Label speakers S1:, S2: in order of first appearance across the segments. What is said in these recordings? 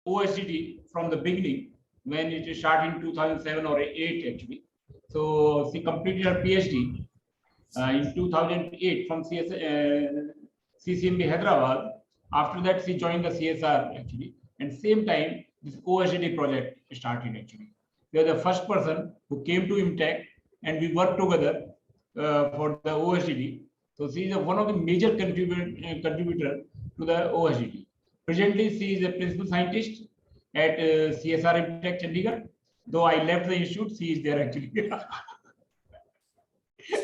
S1: OSDD from the beginning when it started in 2007 or 8 actually. So she completed her PhD in 2008 from CCMB Hyderabad. After that, she joined the CSR actually, and same time this OSDD project started actually. We are the first person who came to IMTech, and we worked together for the OSDD. So she is one of the major contributor to the OSDD. Presently, she is a principal scientist at CSR IMTech Chandigarh. Though I left the institute, she is there actually.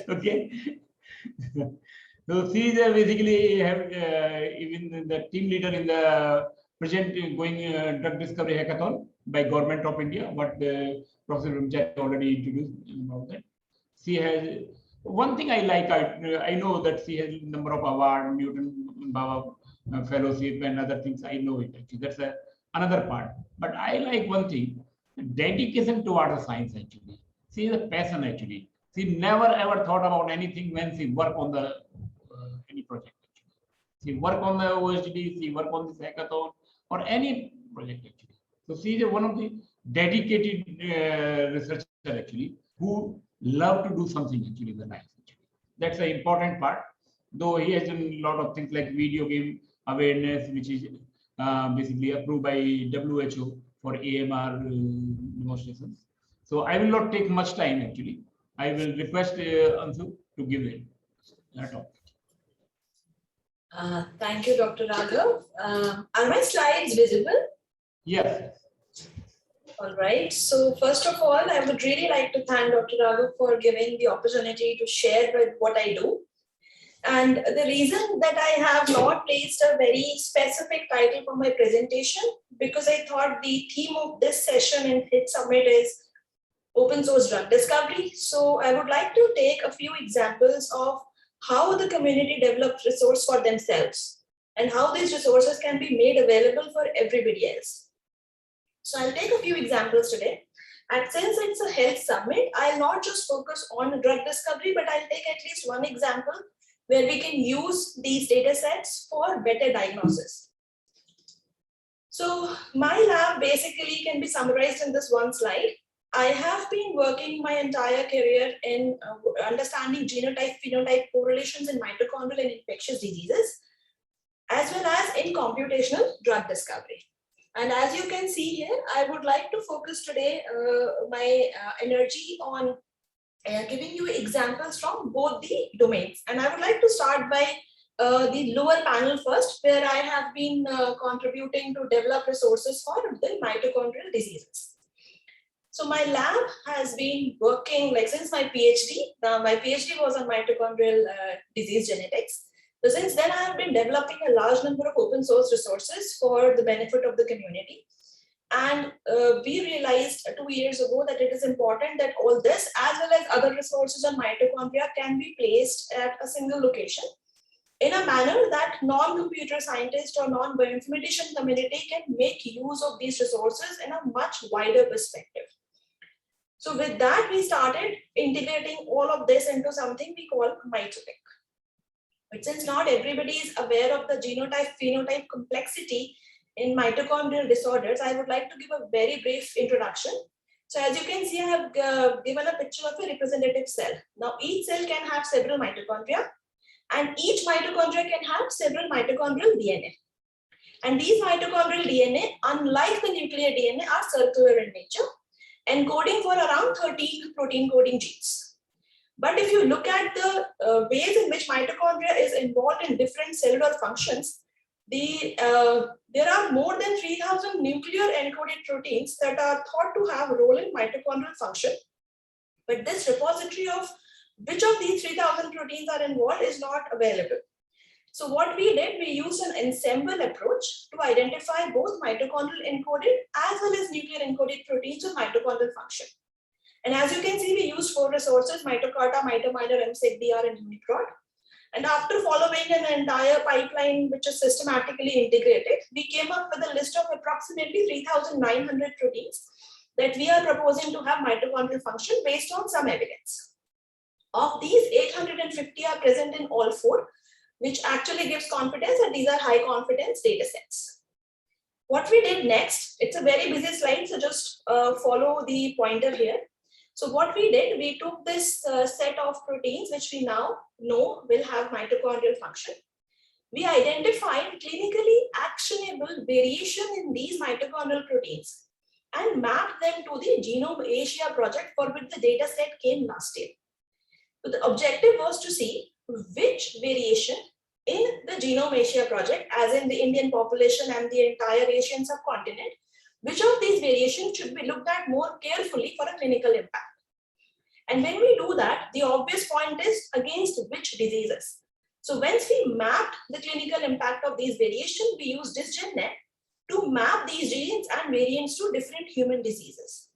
S1: Okay. So she is basically even the team leader in the present going drug discovery hackathon by Government of India. What Professor Ramchari already introduced about that. She has one thing I like. I know that she has a number of awards, Newton Baba Fellowship, and other things. I know it actually. That's another part. But I like one thing: dedication towards the science. Actually, she is a passion. Actually, she never ever thought about anything when she worked on the any project. Actually, she worked on the OSDD. She worked on this hackathon or any project actually. So she is one of the dedicated researcher actually who love to do something actually in the life. Actually. That's the important part. Though he has done a lot of things like video game awareness, which is basically approved by WHO for AMR demonstrations. So I will not take much time actually. I will request Anshu to give it.
S2: Thank you, Dr. Raghav. Are my slides visible?
S1: Yes.
S2: All right. So first of all, I would really like to thank Dr. Raghav for giving the opportunity to share with what I do. And the reason that I have not placed a very specific title for my presentation, because I thought the theme of this session in HIT Summit is open source drug discovery. So I would like to take a few examples of how the community develops resource for themselves and how these resources can be made available for everybody else. So I'll take a few examples today. And since it's a health summit, I'll not just focus on drug discovery, but I'll take at least one example where we can use these data sets for better diagnosis. So my lab basically can be summarized in this one slide. I have been working my entire career in understanding genotype-phenotype correlations in mitochondrial and infectious diseases, as well as in computational drug discovery. And as you can see here, I would like to focus today my energy on giving you examples from both the domains. And I would like to start by the lower panel first, where I have been contributing to develop resources for the mitochondrial diseases. So my lab has been working like since my PhD. My PhD was on mitochondrial disease genetics. So since then, I have been developing a large number of open source resources for the benefit of the community. And we realized 2 years ago that it is important that all this, as well as other resources on mitochondria, can be placed at a single location in a manner that non-computer scientists or non-bioinformatician community can make use of these resources in a much wider perspective. So with that, we started integrating all of this into something we call Mitotic. But since not everybody is aware of the genotype-phenotype complexity in mitochondrial disorders, I would like to give a very brief introduction. So as you can see, I have given a picture of a representative cell. Now each cell can have several mitochondria, and each mitochondria can have several mitochondrial DNA. And these mitochondrial DNA, unlike the nuclear DNA, are circular in nature, encoding for around 13 protein coding genes. But if you look at the ways in which mitochondria is involved in different cellular functions, there are more than 3,000 nuclear encoded proteins that are thought to have a role in mitochondrial function. But this repository of which of these 3,000 proteins are involved is not available. So what we did, we used an ensemble approach to identify both mitochondrial encoded as well as nuclear encoded proteins of mitochondrial function. And as you can see, we used 4 resources: Mitocarta, Mitomimer, MSECDR, and Uniprot. And after following an entire pipeline which is systematically integrated, we came up with a list of approximately 3,900 proteins that we are proposing to have mitochondrial function based on some evidence. Of these, 850 are present in all 4, which actually gives confidence that these are high confidence data sets. What we did next, it's a very busy slide, so just follow the pointer here. So what we did, we took this set of proteins, which we now know will have mitochondrial function. We identified clinically actionable variation in these mitochondrial proteins and mapped them to the Genome Asia project, for which the data set came last year. So the objective was to see which variation in the Genome Asia project, as in the Indian population and the entire Asian subcontinent, which of these variations should be looked at more carefully for a clinical impact. And when we do that, the obvious point is against which diseases. So once we mapped the clinical impact of these variations, we used DisGenNet to map these genes and variants to different human diseases.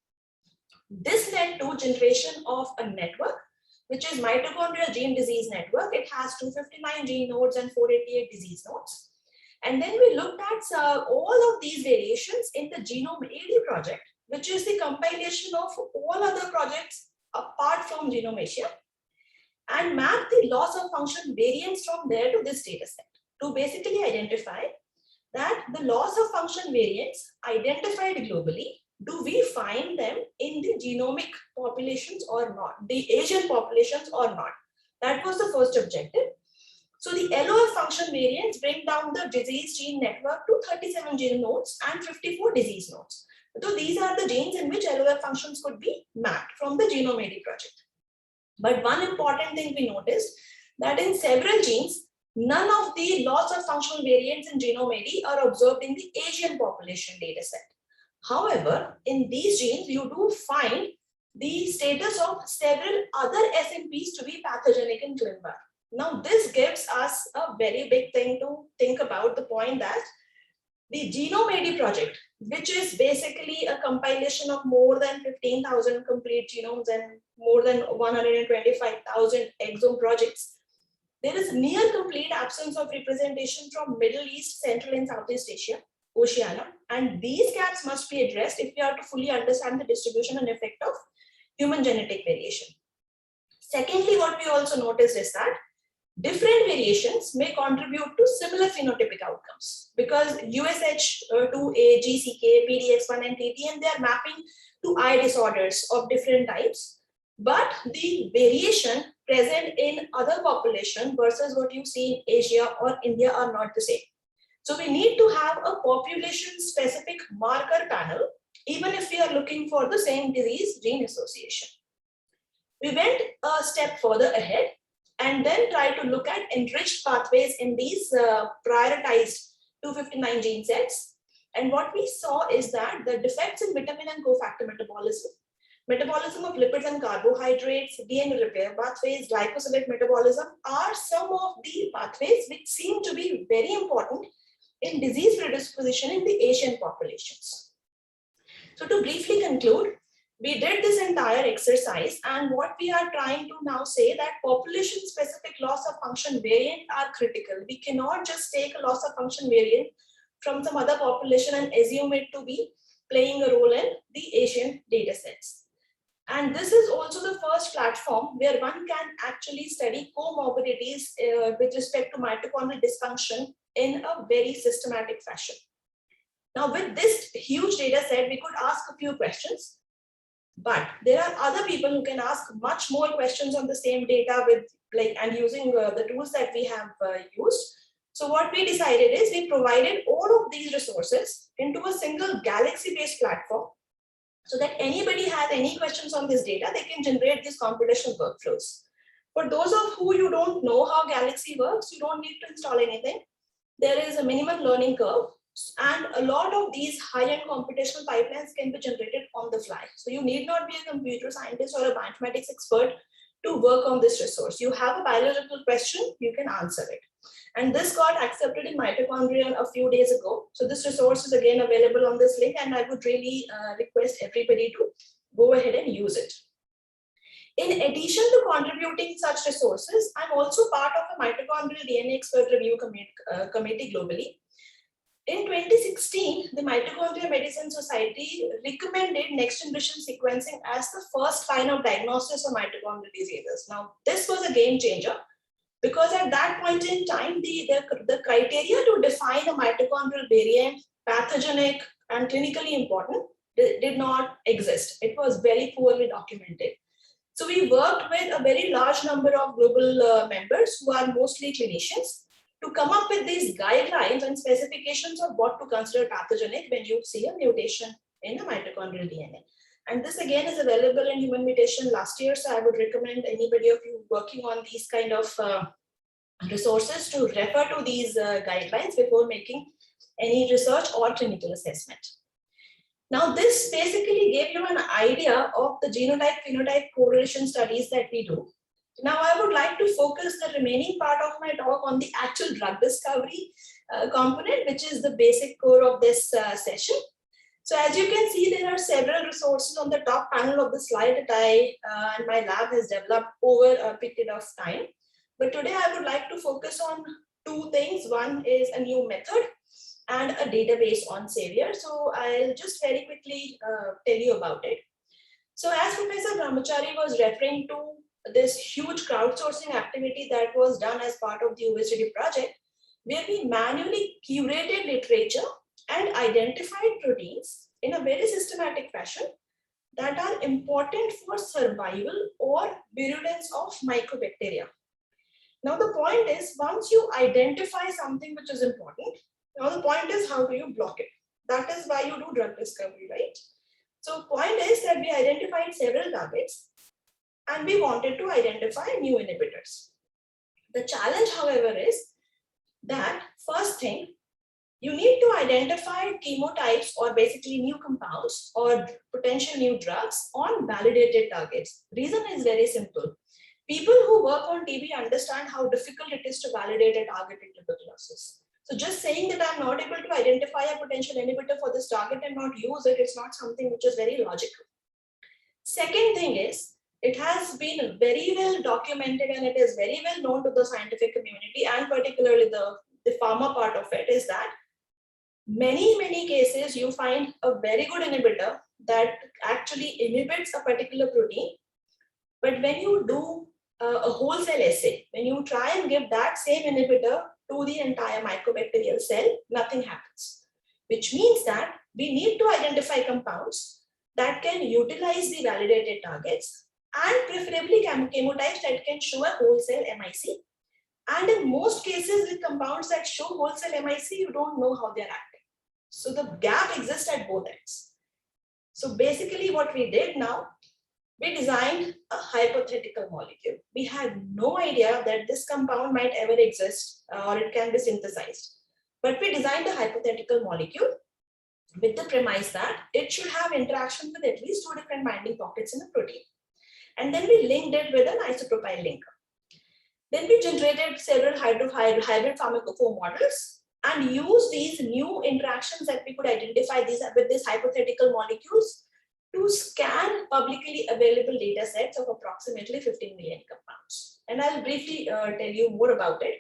S2: This led to generation of a network, which is mitochondrial gene disease network. It has 259 gene nodes and 488 disease nodes. And then we looked at all of these variations in the Genome AD project, which is the compilation of all other projects apart from Genome Asia, and map the loss of function variants from there to this data set to basically identify that the loss of function variants identified globally, do we find them in the genomic populations or not, the Asian populations or not? That was the first objective. So the LOF function variants bring down the disease gene network to 37 gene nodes and 54 disease nodes. So these are the genes in which LOF functions could be mapped from the Genome AD project. But one important thing we noticed, that in several genes, none of the loss of functional variants in Genome AD are observed in the Asian population dataset. However, in these genes, you do find the status of several other SNPs to be pathogenic in ClinVar. Now, this gives us a very big thing to think about, the point that the Genome AD project, which is basically a compilation of more than 15,000 complete genomes and more than 125,000 exome projects, there is near complete absence of representation from Middle East, Central and Southeast Asia, Oceania, and these gaps must be addressed if we are to fully understand the distribution and effect of human genetic variation. Secondly, what we also noticed is that different variations may contribute to similar phenotypic outcomes, because USH2A, GCK, PDX1 and TTN, they are mapping to eye disorders of different types, but the variation present in other population versus what you see in Asia or India are not the same. So we need to have a population specific marker panel, even if we are looking for the same disease gene association. We went a step further ahead and then try to look at enriched pathways in these prioritized 259 gene sets. And what we saw is that the defects in vitamin and cofactor metabolism of lipids and carbohydrates, DNA repair pathways, glycosylate metabolism are some of the pathways which seem to be very important in disease predisposition in the Asian populations. So to briefly conclude, we did this entire exercise, and what we are trying to now say that population specific loss of function variant are critical. We cannot just take a loss of function variant from some other population and assume it to be playing a role in the Asian data sets. And this is also the first platform where one can actually study comorbidities with respect to mitochondrial dysfunction in a very systematic fashion. Now, with this huge data set, we could ask a few questions. But there are other people who can ask much more questions on the same data with and using the tools that we have used. So what we decided is we provided all of these resources into a single Galaxy-based platform so that anybody has any questions on this data, they can generate these computational workflows. For those of who you don't know how Galaxy works, you don't need to install anything. There is a minimum learning curve. And a lot of these high-end computational pipelines can be generated on the fly. So you need not be a computer scientist or a mathematics expert to work on this resource. You have a biological question, you can answer it. And this got accepted in Mitochondrial a few days ago. So this resource is again available on this link, and I would really request everybody to go ahead and use it. In addition to contributing such resources, I'm also part of a mitochondrial DNA expert review committee globally. In 2016, the Mitochondrial Medicine Society recommended next generation sequencing as the first line of diagnosis of mitochondrial diseases. Now, this was a game changer because at that point in time, the criteria to define a mitochondrial variant pathogenic, and clinically important did not exist. It was very poorly documented. So we worked with a very large number of global members who are mostly clinicians to come up with these guidelines and specifications of what to consider pathogenic when you see a mutation in the mitochondrial DNA. And this again is available in Human Mutation last year. So I would recommend anybody of you working on these kind of resources to refer to these guidelines before making any research or clinical assessment. Now, this basically gave you an idea of the genotype-phenotype correlation studies that we do. Now, I would like to focus the remaining part of my talk on the actual drug discovery component, which is the basic core of this session. So as you can see, there are several resources on the top panel of the slide that I and my lab has developed over a period of time. But today I would like to focus on two things. One is a new method and a database on Savior. So I'll just very quickly tell you about it. So as Professor Brahmachari was referring to this huge crowdsourcing activity that was done as part of the USDD project, where we manually curated literature and identified proteins in a very systematic fashion that are important for survival or virulence of mycobacteria. Now the point is, once you identify something which is important, now the point is how do you block it? That is why you do drug discovery, right? So point is that we identified several targets and we wanted to identify new inhibitors. The challenge, however, is that first thing, you need to identify chemotypes or basically new compounds or potential new drugs on validated targets. Reason is very simple. People who work on TB understand how difficult it is to validate a target in tuberculosis. So just saying that I'm not able to identify a potential inhibitor for this target and not use it, it's not something which is very logical. Second thing is, it has been very well documented and it is very well known to the scientific community and particularly the pharma part of it is that many cases you find a very good inhibitor that actually inhibits a particular protein. But when you do a whole cell assay, when you try and give that same inhibitor to the entire mycobacterial cell, nothing happens. Which means that we need to identify compounds that can utilize the validated targets and preferably chemotypes that can show a whole cell MIC. And in most cases with compounds that show whole cell MIC, you don't know how they're acting. So the gap exists at both ends. So basically what we did now, we designed a hypothetical molecule. We had no idea that this compound might ever exist or it can be synthesized. But we designed a hypothetical molecule with the premise that it should have interaction with at least 2 different binding pockets in the protein. And then we linked it with an isopropyl linker. Then we generated several hybrid pharmacophore models and used these new interactions that we could identify with these hypothetical molecules to scan publicly available data sets of approximately 15 million compounds. And I'll briefly tell you more about it.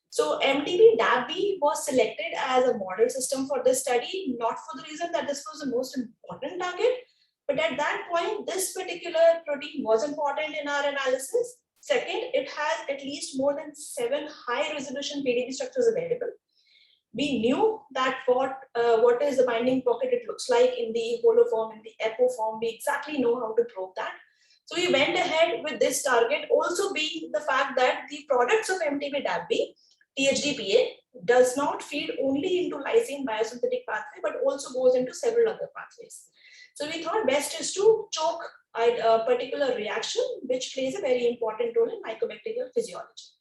S2: So MTB-DAB was selected as a model system for this study, not for the reason that this was the most important target, but at that point, this particular protein was important in our analysis. Second, it has at least more than 7 high-resolution PDB structures available. We knew that what is the binding pocket it looks like in the holoform, in the EPO form. We exactly know how to probe that. So we went ahead with this target, also being the fact that the products of MTB-DAB, THDPA, does not feed only into lysine biosynthetic pathway, but also goes into several other pathways. So we thought best is to choke a particular reaction, which plays a very important role in mycobacterial physiology.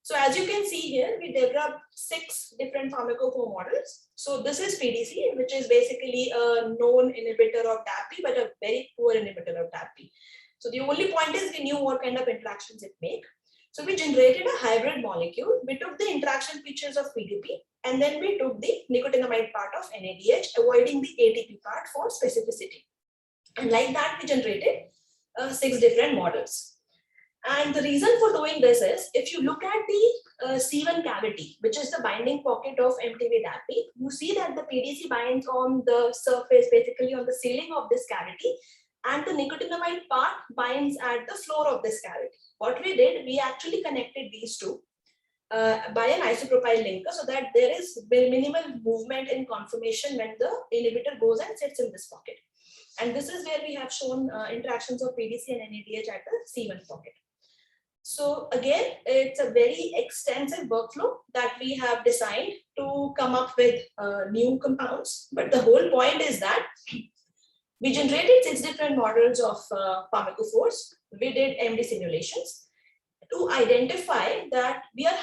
S2: So as you can see here, we developed 6 different pharmacophore models. So this is PDC, which is basically a known inhibitor of DAB, but a very poor inhibitor of DAB. So the only point is we knew what kind of interactions it makes. So we generated a hybrid molecule. We took the interaction features of PDP, and then we took the nicotinamide part of NADH, avoiding the ATP part for specificity. And like that, we generated 6 different models. And the reason for doing this is, if you look at the C1 cavity, which is the binding pocket of MTB-DAB, you see that the PDC binds on the surface, basically on the ceiling of this cavity, and the nicotinamide part binds at the floor of this cavity. What we did, we actually connected these two. by an isopropyl linker so that there is minimal movement in conformation when the inhibitor goes and sits in this pocket. And this is where we have shown interactions of PDC and NADH at the C1 pocket. So again, it's a very extensive workflow that we have designed to come up with new compounds. But the whole point is that we generated 6 different models of pharmacophores. We did MD simulations to identify that we are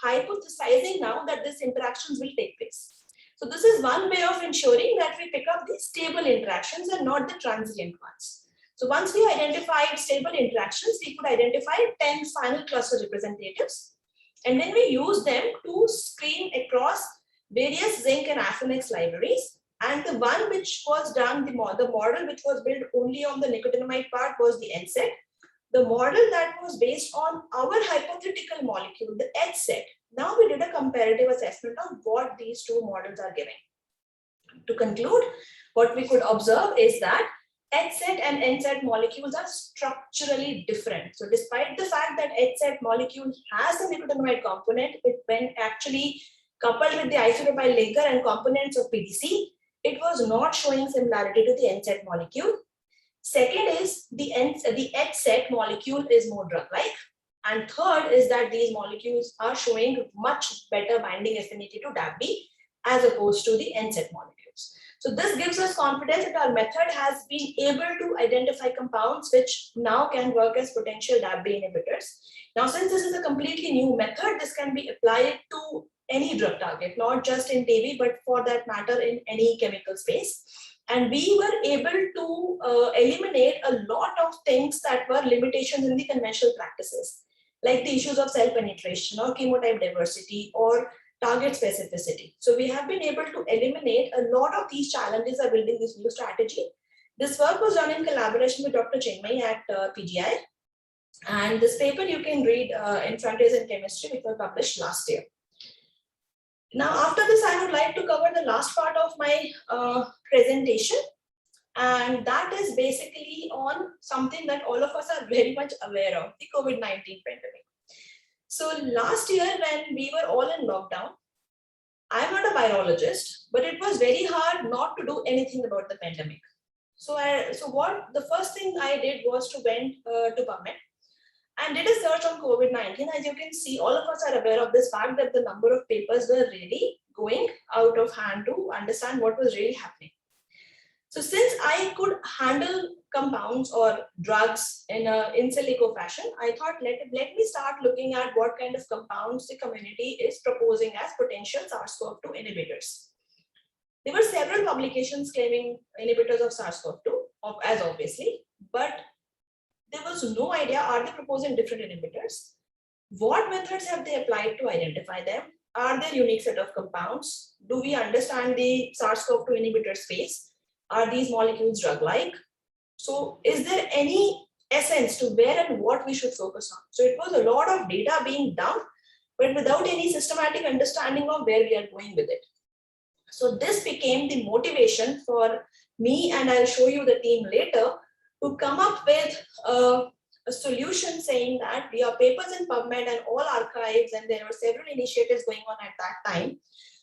S2: hypothesizing now that these interactions will take place. So this is one way of ensuring that we pick up the stable interactions and not the transient ones. So once we identified stable interactions, we could identify 10 final cluster representatives. And then we use them to screen across various zinc and Affinics libraries. And the one which was done, the model which was built only on the nicotinamide part was the NSET. The model that was based on our hypothetical molecule, the HSET. Now we did a comparative assessment of what these two models are giving. To conclude, what we could observe is that HSET and NSET molecules are structurally different. So despite the fact that HSET molecule has a nicotinamide component, when actually coupled with the isopropyl linker and components of PDC, it was not showing similarity to the NSET molecule. Second is the HSET molecule is more drug-like. And third is that these molecules are showing much better binding affinity to DAB as opposed to the NSET molecules. So this gives us confidence that our method has been able to identify compounds which now can work as potential DAB inhibitors. Now, since this is a completely new method, this can be applied to any drug target, not just in TB, but for that matter in any chemical space. And we were able to eliminate a lot of things that were limitations in the conventional practices, like the issues of cell penetration or chemotype diversity or target specificity. So we have been able to eliminate a lot of these challenges of building this new strategy. This work was done in collaboration with Dr. Chinmay at PGI. And this paper you can read in Frontiers in Chemistry, which was published last year. Now, after this, I would like to cover the last part of my presentation. And that is basically on something that all of us are very much aware of, the COVID-19 pandemic. So last year when we were all in lockdown, I'm not a virologist, but it was very hard not to do anything about the pandemic. So the first thing I did was to went to PubMed and did a search on COVID-19. As you can see, all of us are aware of this fact that the number of papers were really going out of hand to understand what was really happening. So since I could handle compounds or drugs in an in silico fashion, I thought let me start looking at what kind of compounds the community is proposing as potential SARS-CoV-2 inhibitors. There were several publications claiming inhibitors of SARS-CoV-2, as obviously, but there was no idea, are they proposing different inhibitors? What methods have they applied to identify them? Are there unique set of compounds? Do we understand the SARS-CoV-2 inhibitor space? Are these molecules drug-like? So is there any essence to where and what we should focus on? So it was a lot of data being done, but without any systematic understanding of where we are going with it. So this became the motivation for me, and I'll show you the team later, to come up with a solution saying that we have papers in PubMed and all archives, and there were several initiatives going on at that time.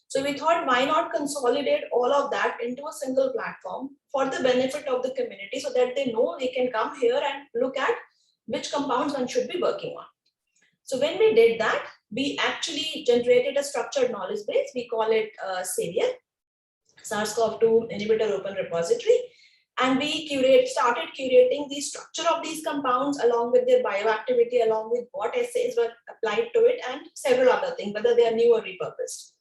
S2: So we thought, why not consolidate all of that into a single platform for the benefit of the community so that they know they can come here and look at which compounds one should be working on. So when we did that, we actually generated a structured knowledge base. We call it SAVIOR, SARS-CoV-2 Inhibitor Open Repository. And we started curating the structure of these compounds along with their bioactivity, along with what assays were applied to it, and several other things, whether they are new or repurposed.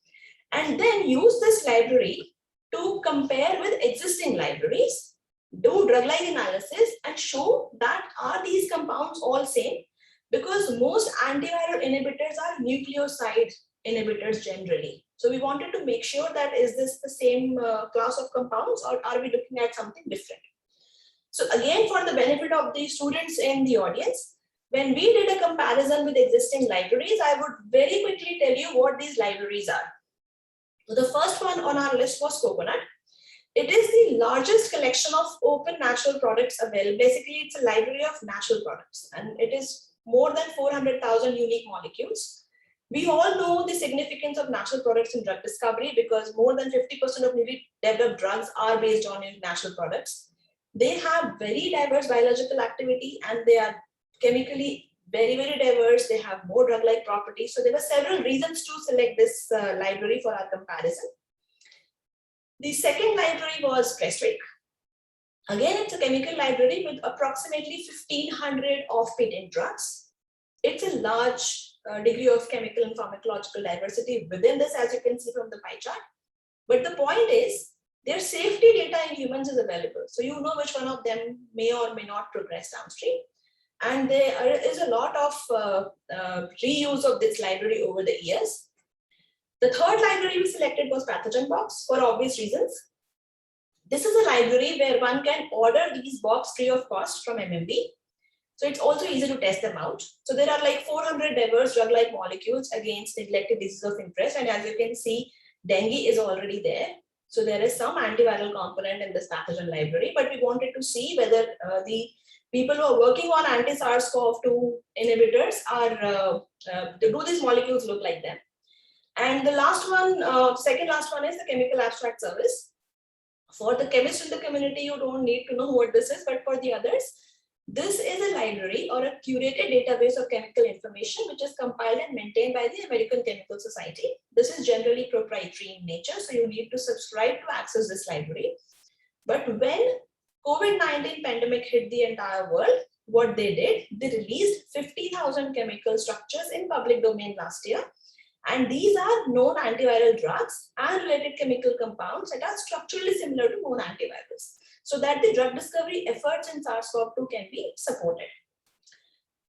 S2: And then use this library to compare with existing libraries, do drug-like analysis, and show that are these compounds all same, because most antiviral inhibitors are nucleoside inhibitors generally. So we wanted to make sure that is this the same class of compounds, or are we looking at something different? So again, for the benefit of the students in the audience, when we did a comparison with existing libraries, I would very quickly tell you what these libraries are. So the first one on our list was Coconut. It is the largest collection of open natural products available. Basically, it's a library of natural products, and it is more than 400,000 unique molecules. We all know the significance of natural products in drug discovery because more than 50% of newly developed drugs are based on natural products. They have very diverse biological activity and they are chemically very, very diverse. They have more drug-like properties. So there were several reasons to select this library for our comparison. The second library was Prestrict. Again, it's a chemical library with approximately 1,500 off-patent drugs. It's a large degree of chemical and pharmacological diversity within this, as you can see from the pie chart. But the point is, their safety data in humans is available. So you know which one of them may or may not progress downstream. And there is a lot of reuse of this library over the years. The third library we selected was Pathogen Box for obvious reasons. This is a library where one can order these boxes free of cost from MMB. So it's also easy to test them out. So there are like 400 diverse drug-like molecules against neglected diseases of interest. And as you can see, dengue is already there. So there is some antiviral component in this pathogen library, but we wanted to see whether the people who are working on anti-SARS-CoV-2 inhibitors are, do these molecules look like them? And the last one, second last one is the chemical abstract service. For the chemists in the community, you don't need to know what this is, but for the others, this is a library or a curated database of chemical information which is compiled and maintained by the American Chemical Society. This is generally proprietary in nature, so you need to subscribe to access this library. But when COVID-19 pandemic hit the entire world, what they did, they released 50,000 chemical structures in public domain last year. And these are known antiviral drugs and related chemical compounds that are structurally similar to known antivirals, so that the drug discovery efforts in SARS-CoV-2 can be supported.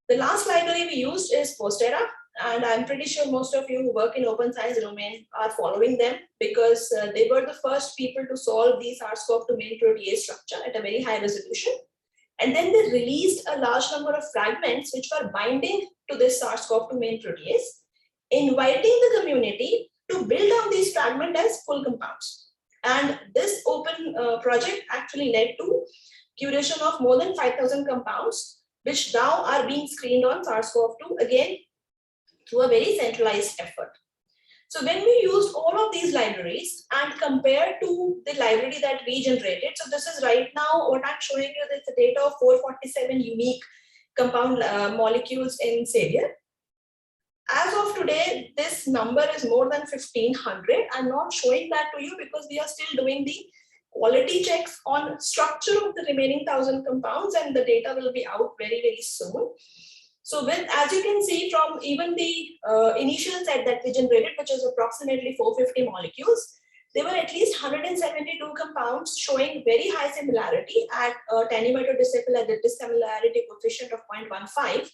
S2: The last library we used is Postera, and I'm pretty sure most of you who work in open science domain are following them because they were the first people to solve the SARS-CoV-2 main protease structure at a very high resolution. And then they released a large number of fragments which were binding to this SARS-CoV-2 main protease, inviting the community to build on these fragments as full compounds. And this open project actually led to curation of more than 5,000 compounds, which now are being screened on SARS-CoV-2 again through a very centralized effort. So when we used all of these libraries and compared to the library that we generated, so this is right now what I'm showing you, is the data of 447 unique compound molecules in Savior. As of today, this number is more than 1,500. I'm not showing that to you because we are still doing the quality checks on structure of the remaining 1,000 compounds, and the data will be out very, very soon. So as you can see from even the initial set that we generated, which is approximately 450 molecules, there were at least 172 compounds showing very high similarity at 10 meter dissimilarity coefficient of 0.15.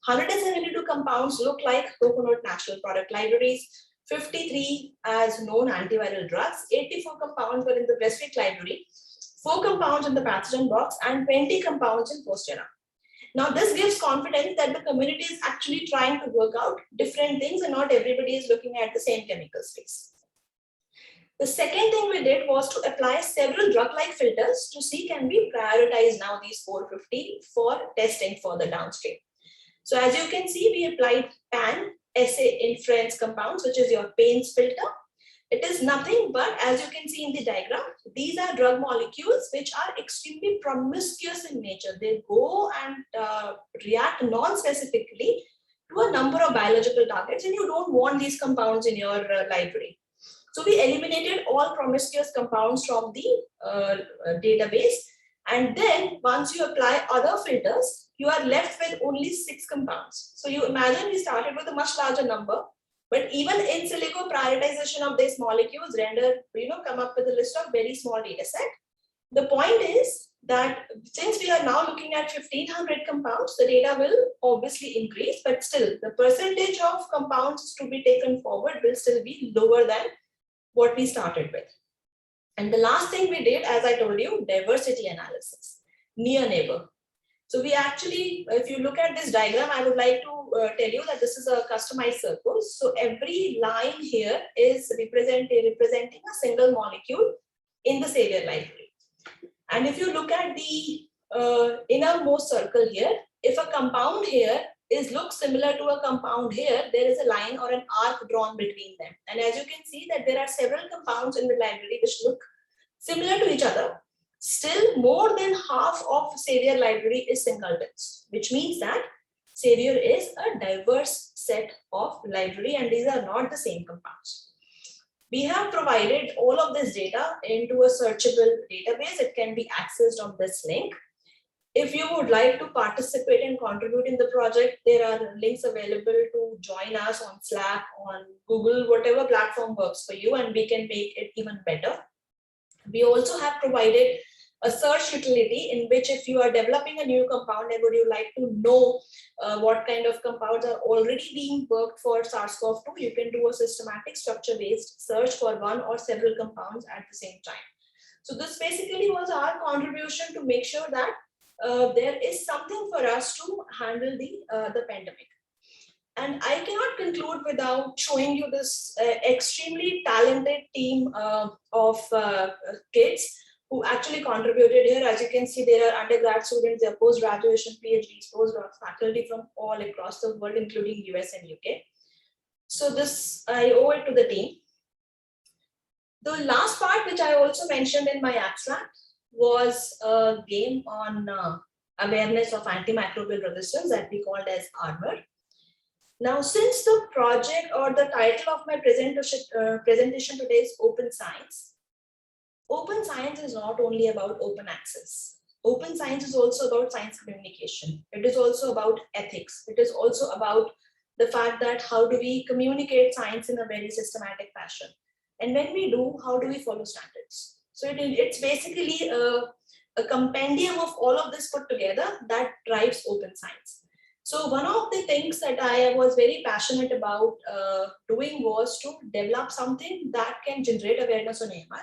S2: 172 compounds look like coconut natural product libraries, 53 as known antiviral drugs, 84 compounds were in the Prestrict library, 4 compounds in the Pathogen Box, and 20 compounds in Postera. Now this gives confidence that the community is actually trying to work out different things and not everybody is looking at the same chemical space. The second thing we did was to apply several drug-like filters to see can we prioritize now these 450 for testing further downstream. So as you can see, we applied PAN, assay inference compounds, which is your PAINS filter. It is nothing but, as you can see in the diagram, these are drug molecules which are extremely promiscuous in nature. They go and react non-specifically to a number of biological targets, and you don't want these compounds in your library. So we eliminated all promiscuous compounds from the database. And then once you apply other filters, you are left with only 6 compounds. So you imagine we started with a much larger number, but even in silico prioritization of these molecules come up with a list of very small data set. The point is that since we are now looking at 1,500 compounds, the data will obviously increase, but still the percentage of compounds to be taken forward will still be lower than what we started with. And the last thing we did, as I told you, diversity analysis, near neighbor. So we actually, if you look at this diagram, I would like to tell you that this is a customized circle. So every line here is representing a single molecule in the Savior library. And if you look at the innermost circle here, if a compound here looks similar to a compound here, there is a line or an arc drawn between them. And as you can see that there are several compounds in the library which look similar to each other. Still, more than half of Savior library is singletons, which means that Savior is a diverse set of library and these are not the same compounds. We have provided all of this data into a searchable database. It can be accessed on this link. If you would like to participate and contribute in the project, there are links available to join us on Slack, on Google, whatever platform works for you, and we can make it even better. We also have provided a search utility in which if you are developing a new compound and would you like to know what kind of compounds are already being worked for SARS-CoV-2, you can do a systematic structure-based search for one or several compounds at the same time. So this basically was our contribution to make sure that there is something for us to handle the pandemic. And I cannot conclude without showing you this extremely talented team of kids who actually contributed here. As you can see, there are undergrad students, there are post-graduation, PhDs, postdocs, faculty from all across the world, including US and UK. So this, I owe it to the team. The last part, which I also mentioned in my abstract, was a game on awareness of antimicrobial resistance that we called as ARMOR. Now, since the project or the title of my presentation today is Open Science is not only about open access. Open science is also about science communication. It is also about ethics. It is also about the fact that how do we communicate science in a very systematic fashion. And when we do, how do we follow standards? So it's basically a compendium of all of this put together that drives open science. So one of the things that I was very passionate about doing was to develop something that can generate awareness on AMR.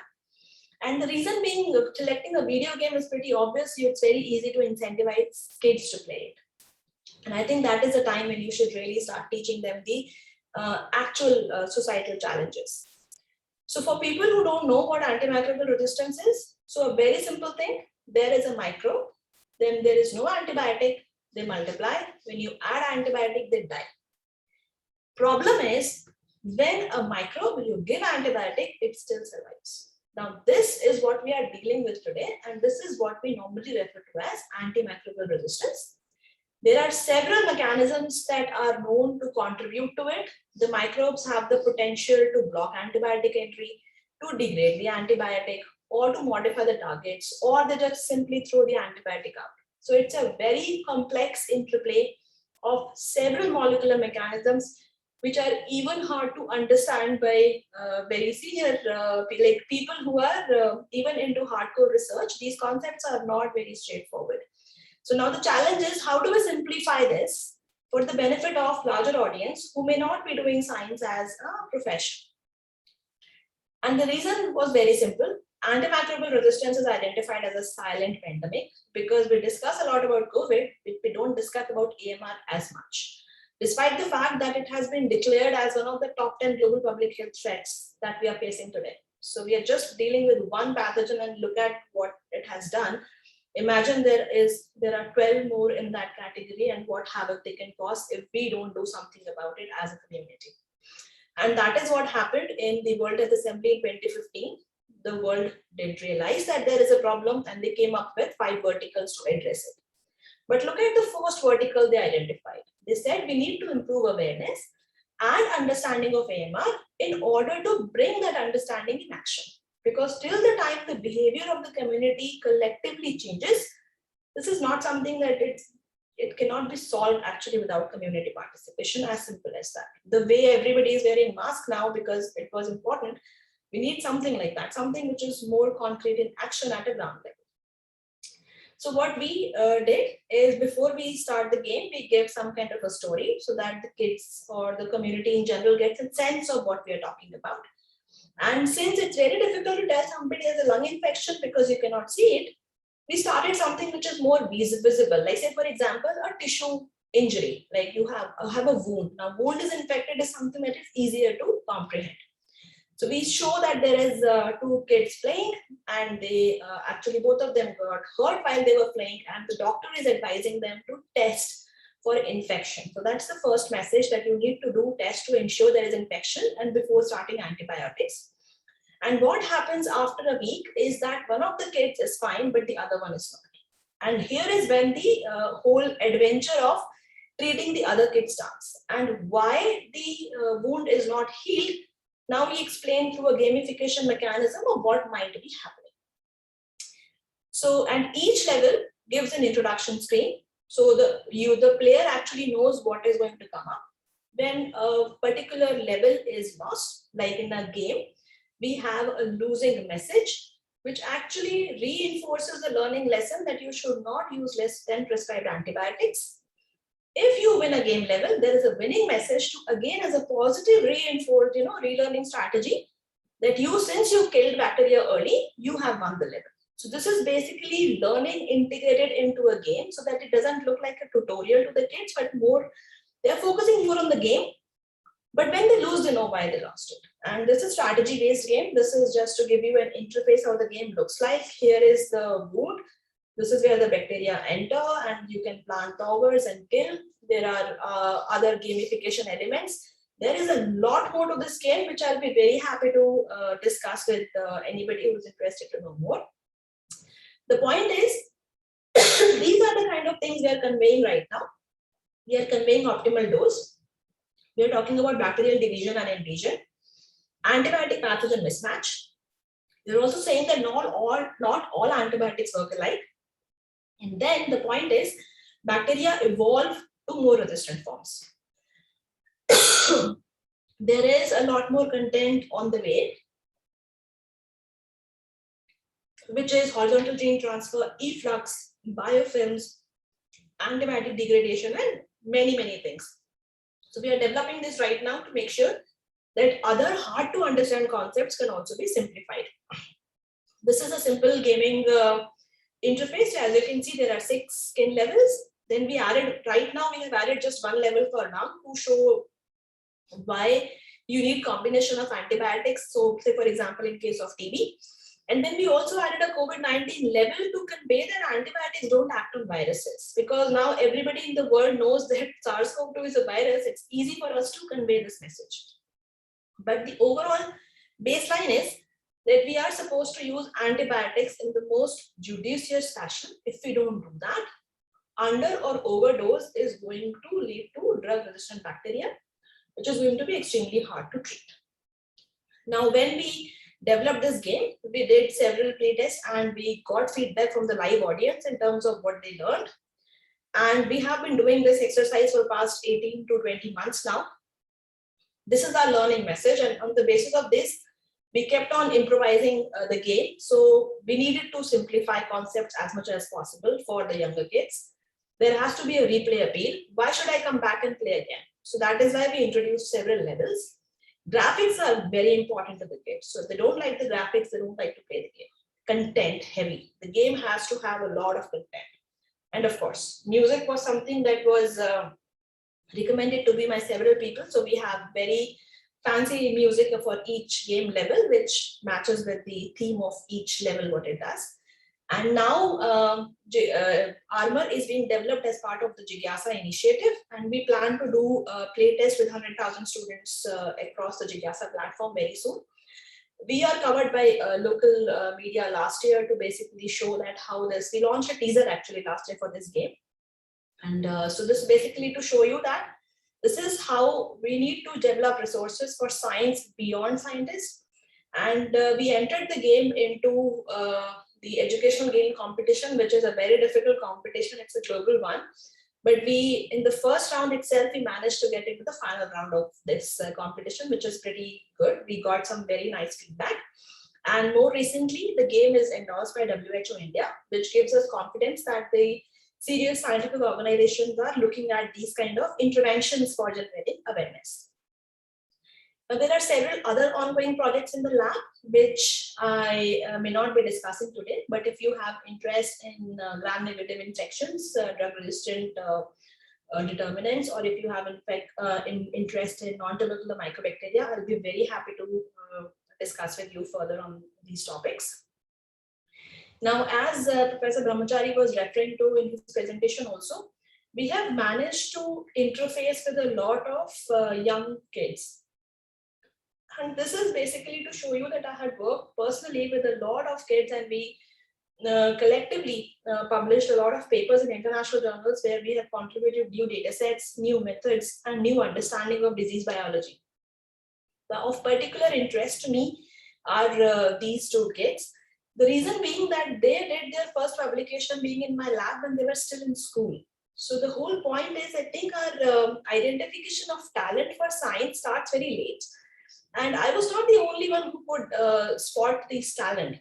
S2: And the reason being, selecting a video game is pretty obvious. It's very easy to incentivize kids to play it. And I think that is the time when you should really start teaching them the actual societal challenges. So for people who don't know what antimicrobial resistance is, so a very simple thing, there is a microbe, then there is no antibiotic, they multiply. When you add antibiotic, they die. Problem is, when a microbe, you give antibiotic, it still survives. Now, this is what we are dealing with today, and this is what we normally refer to as antimicrobial resistance. There are several mechanisms that are known to contribute to it. The microbes have the potential to block antibiotic entry, to degrade the antibiotic, or to modify the targets, or they just simply throw the antibiotic out. So it's a very complex interplay of several molecular mechanisms, which are even hard to understand by very senior like people who are even into hardcore research. These concepts are not very straightforward. So now the challenge is, how do we simplify this for the benefit of larger audience who may not be doing science as a profession? And the reason was very simple. Antimicrobial resistance is identified as a silent pandemic because we discuss a lot about COVID, but we don't discuss about AMR as much, despite the fact that it has been declared as one of the top 10 global public health threats that we are facing today. So we are just dealing with one pathogen and look at what it has done. Imagine there are 12 more in that category and what havoc they can cause if we don't do something about it as a community. And that is what happened in the World Health Assembly in 2015. The world did realize that there is a problem and they came up with 5 verticals to address it. But look at the first vertical they identified. They said we need to improve awareness and understanding of AMR in order to bring that understanding in action. Because till the time the behavior of the community collectively changes, this is not something that it cannot be solved actually without community participation, as simple as that. The way everybody is wearing masks now because it was important, we need something like that, something which is more concrete in action at a ground level. So what we did is, before we start the game, we give some kind of a story so that the kids or the community in general gets a sense of what we are talking about. And since it's very difficult to tell somebody has a lung infection because you cannot see it, we started something which is more visible. Like say, for example, a tissue injury, like you have a wound. Now, wound is infected is something that is easier to comprehend. So we show that there is 2 kids playing and they actually both of them got hurt while they were playing, and the doctor is advising them to test for infection. So that's the first message, that you need to do tests to ensure there is infection and before starting antibiotics. And what happens after a week is that one of the kids is fine, but the other one is not. And here is when the whole adventure of treating the other kid starts. And why the wound is not healed, now we explain through a gamification mechanism of what might be happening. So, and each level gives an introduction screen. So the player actually knows what is going to come up. When a particular level is lost, like in a game, we have a losing message, which actually reinforces the learning lesson that you should not use less than prescribed antibiotics. If you win a game level, there is a winning message to, again, as a positive reinforced, relearning strategy, that you, since you killed bacteria early, you have won the level. So this is basically learning integrated into a game, so that it doesn't look like a tutorial to the kids, but more, they're focusing more on the game. But when they lose, they know why they lost it. And this is strategy-based game. This is just to give you an interface how the game looks like. Here is the wound. This is where the bacteria enter, and you can plant towers and kill. There are other gamification elements. There is a lot more to this game, which I'll be very happy to discuss with anybody who's interested to know more. The point is, these are the kind of things we are conveying right now. We are conveying optimal dose. We are talking about bacterial division and invasion, antibiotic pathogen mismatch. We're also saying that not all antibiotics work alike. And then the point is, bacteria evolve to more resistant forms. There is a lot more content on the way, which is horizontal gene transfer, efflux, biofilms, antibiotic degradation, and many, many things. So we are developing this right now to make sure that other hard to understand concepts can also be simplified. This is a simple gaming interface. As you can see, there are 6 skin levels. Then we added, right now we have added just 1 level for now to show why you need combination of antibiotics. So say, for example, in case of TB. And then we also added a COVID-19 level to convey that antibiotics don't act on viruses, because now everybody in the world knows that SARS-CoV-2 is a virus. It's easy for us to convey this message. But the overall baseline is that we are supposed to use antibiotics in the most judicious fashion. If we don't do that, under or overdose is going to lead to drug-resistant bacteria, which is going to be extremely hard to treat. Now, when we developed this game, we did several playtests and we got feedback from the live audience in terms of what they learned. And we have been doing this exercise for the past 18 to 20 months now. This is our learning message, and on the basis of this, we kept on improvising the game. So we needed to simplify concepts as much as possible for the younger kids. There has to be a replay appeal. Why should I come back and play again? So that is why we introduced several levels. Graphics are very important to the kids. So if they don't like the graphics, they don't like to play the game. Content heavy. The game has to have a lot of content. And of course, music was something that was recommended to be by several people. So we have very fancy music for each game level, which matches with the theme of each level, what it does. And now Armor is being developed as part of the Jigyasa initiative, and we plan to do a playtest with 100,000 students across the Jigyasa platform very soon. We are covered by local media last year to basically show that how this, we launched a teaser actually last year for this game. And so this is basically to show you that this is how we need to develop resources for science beyond scientists. And we entered the game into the educational game competition, which is a very difficult competition. It's a global one. But we, in the first round itself, we managed to get into the final round of this competition, which is pretty good. We got some very nice feedback. And more recently, the game is endorsed by WHO India, which gives us confidence that the serious scientific organizations are looking at these kind of interventions for generating awareness. Now, there are several other ongoing projects in the lab, which I may not be discussing today, but if you have interest in gram-negative infections, drug-resistant determinants, or if you have in fact interest in non-tubercular mycobacteria, I'll be very happy to discuss with you further on these topics. Now, as Professor Brahmachari was referring to in his presentation also, we have managed to interface with a lot of young kids. And this is basically to show you that I had worked personally with a lot of kids, and we collectively published a lot of papers in international journals where we have contributed new data sets, new methods, and new understanding of disease biology. Now, of particular interest to me are these two kids. The reason being that they did their first publication being in my lab when they were still in school. So the whole point is, I think our identification of talent for science starts very late. And I was not the only one who could spot this talent.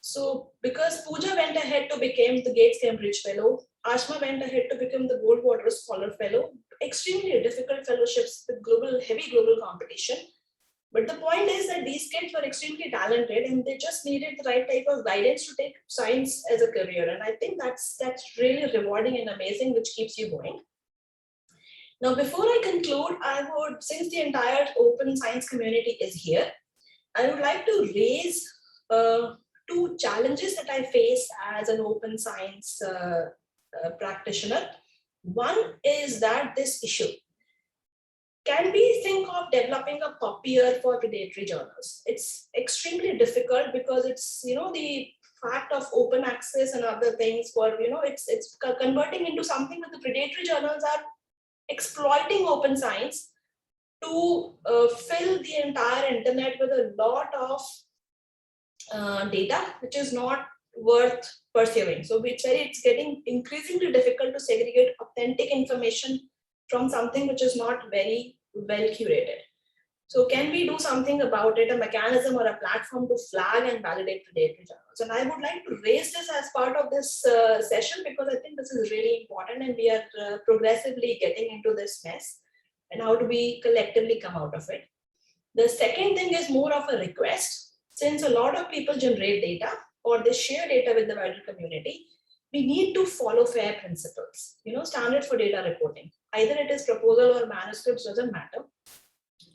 S2: So because Pooja went ahead to become the Gates Cambridge Fellow, Ashma went ahead to become the Goldwater Scholar Fellow, extremely difficult fellowships with heavy global competition. But the point is that these kids were extremely talented and they just needed the right type of guidance to take science as a career. And I think that's really rewarding and amazing, which keeps you going. Now, before I conclude, I would, since the entire open science community is here, I would like to raise two challenges that I face as an open science practitioner. One is that this issue. Can we think of developing a copier for predatory journals? It's extremely difficult because it's, the fact of open access and other things for, it's converting into something that the predatory journals are exploiting open science to fill the entire internet with a lot of data, which is not worth pursuing. So it's getting increasingly difficult to segregate authentic information from something which is not very well curated. So can we do something about it, a mechanism or a platform to flag and validate predatory journals? And I would like to raise this as part of this session because I think this is really important and we are progressively getting into this mess and how do we collectively come out of it. The second thing is more of a request. Since a lot of people generate data or they share data with the wider community, we need to follow FAIR principles, standard for data reporting. Either it is proposal or manuscripts, doesn't matter.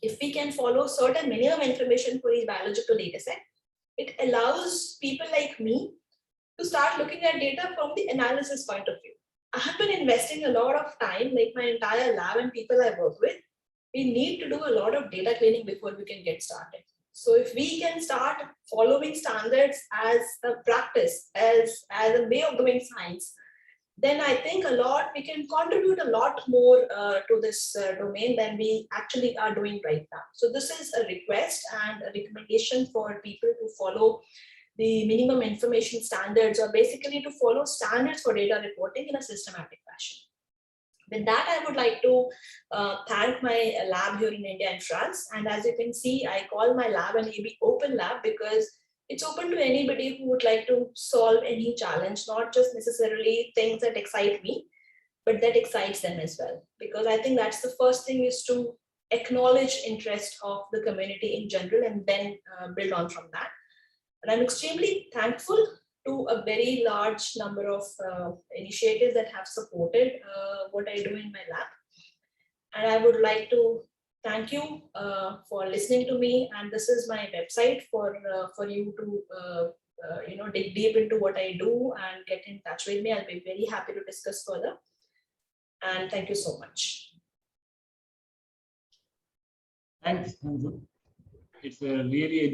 S2: If we can follow certain minimum information for each biological data set, it allows people like me to start looking at data from the analysis point of view. I have been investing a lot of time, like my entire lab and people I work with. We need to do a lot of data cleaning before we can get started. So if we can start following standards as a practice, as a way of doing science, then I think we can contribute a lot more to this domain than we actually are doing right now. So this is a request and a recommendation for people to follow the minimum information standards, or basically to follow standards for data reporting in a systematic fashion. With that, I would like to thank my lab here in India and France. And as you can see, I call my lab an AB Open Lab because it's open to anybody who would like to solve any challenge, not just necessarily things that excite me, but that excites them as well. Because I think that's the first thing, is to acknowledge interest of the community in general and then build on from that. And I'm extremely thankful to a very large number of initiatives that have supported what I do in my lab. And I would like to thank you for listening to me. And this is my website for you to dig deep into what I do and get in touch with me. I'll be very happy to discuss further. And thank you so much.
S1: Thanks, Anshu. It's a really